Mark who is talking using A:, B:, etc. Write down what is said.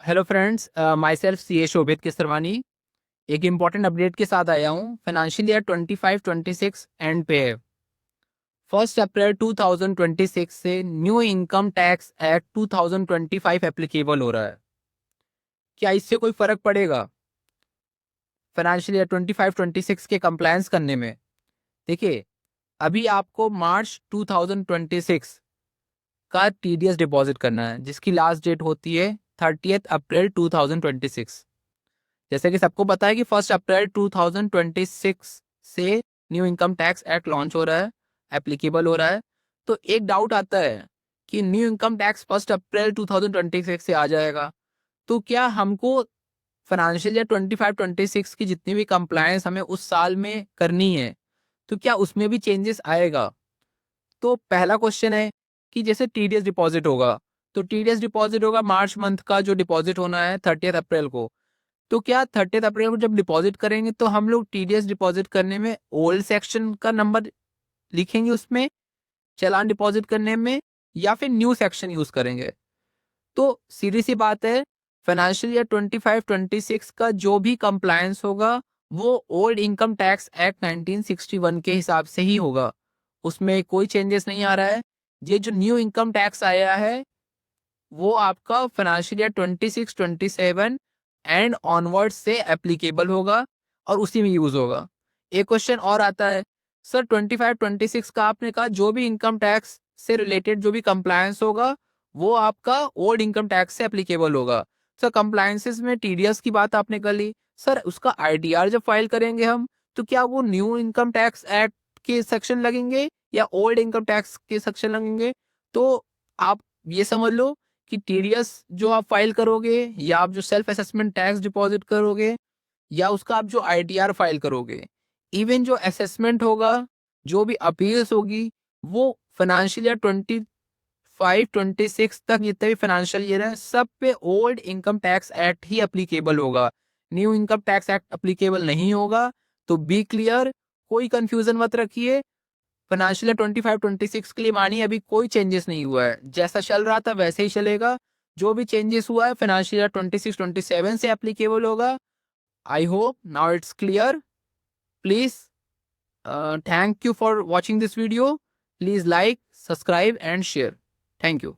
A: Hello friends, my self सी ए शोभित किसरवानी एक important update के साथ आया हूँ। फाइनेंशियल ईयर 25-26 एंड पे है। 1 अप्रैल 2026 से new income tax act 2025 applicable हो रहा है। क्या इससे कोई फर्क पड़ेगा फाइनेंशियल ईयर 25-26 के कंप्लायंस करने में? देखिए, अभी आपको मार्च 2026 का टीडीएस डिपॉजिट करना है, जिसकी लास्ट डेट होती है 30 अप्रैल 2026। जैसे कि सबको पता है कि 1 अप्रैल 2026 से new income tax act launch हो रहा है, एप्लीकेबल हो रहा है। तो एक डाउट आता है कि न्यू इनकम टैक्स 1 अप्रैल 2026 से आ जाएगा, तो क्या हमको फाइनेंशियल ईयर 25-26 की जितनी भी कंप्लायंस हमें उस साल में करनी है, तो क्या उसमें भी चेंजेस आएगा? तो पहला क्वेश्चन है कि जैसे टीडीएस डिपॉजिट होगा, तो टीडीएस डिपॉजिट होगा मार्च मंथ का, जो डिपॉजिट होना है 30 अप्रैल को। तो क्या 30 अप्रैल को जब डिपॉजिट करेंगे तो हम लोग टीडीएस डिपॉजिट करने में ओल्ड सेक्शन का नंबर लिखेंगे उसमें चालान डिपॉजिट करने में, या फिर न्यू सेक्शन यूज करेंगे? तो सीधी सी बात है, फाइनेंशियल ईयर 25-26 का जो भी कंप्लायंस होगा वो ओल्ड इनकम टैक्स एक्ट 1961 के हिसाब से ही होगा। उसमें कोई चेंजेस नहीं आ रहा है। ये जो न्यू इनकम टैक्स आया है वो आपका फाइनेंशियल ईयर 26-27 एंड ऑनवर्ड से एप्लीकेबल होगा और उसी में यूज होगा। एक क्वेश्चन और आता है, सर 25-26 का आपने कहा जो भी इनकम टैक्स से रिलेटेड जो भी कंप्लायंस होगा वो आपका ओल्ड इनकम टैक्स से एप्लीकेबल होगा। सर कंप्लायंसेस में टीडीएस की बात आपने कर ली, सर उसका आईटीआर जब फाइल करेंगे हम, तो क्या वो न्यू इनकम टैक्स एक्ट के सेक्शन लगेंगे या ओल्ड इनकम टैक्स के सेक्शन लगेंगे? तो आप ये समझ लो कि टीडीएस जो आप फाइल करोगे, या आप जो सेल्फ असेसमेंट टैक्स डिपॉजिट करोगे, या उसका आप जो आईटीआर फाइल करोगे, इवन जो असेसमेंट होगा, जो भी अपील्स होगी, वो फाइनेंशियल ईयर 25-26 तक जितने भी फाइनेंशियल ईयर है सब पे ओल्ड इनकम टैक्स एक्ट ही अप्लीकेबल होगा। New income tax act applicable नहीं होगा। तो बी क्लियर, कोई कंफ्यूजन मत रखिए। फाइनेंशियल ईयर 25-26 के लिए मानिए अभी कोई चेंजेस नहीं हुआ है, जैसा चल रहा था वैसे ही चलेगा। जो भी चेंजेस हुआ है फाइनेंशियल ईयर 26-27 से एप्लीकेबल होगा। I hope now it's clear. Please thank you for watching this video. Please like, subscribe and share. Thank you.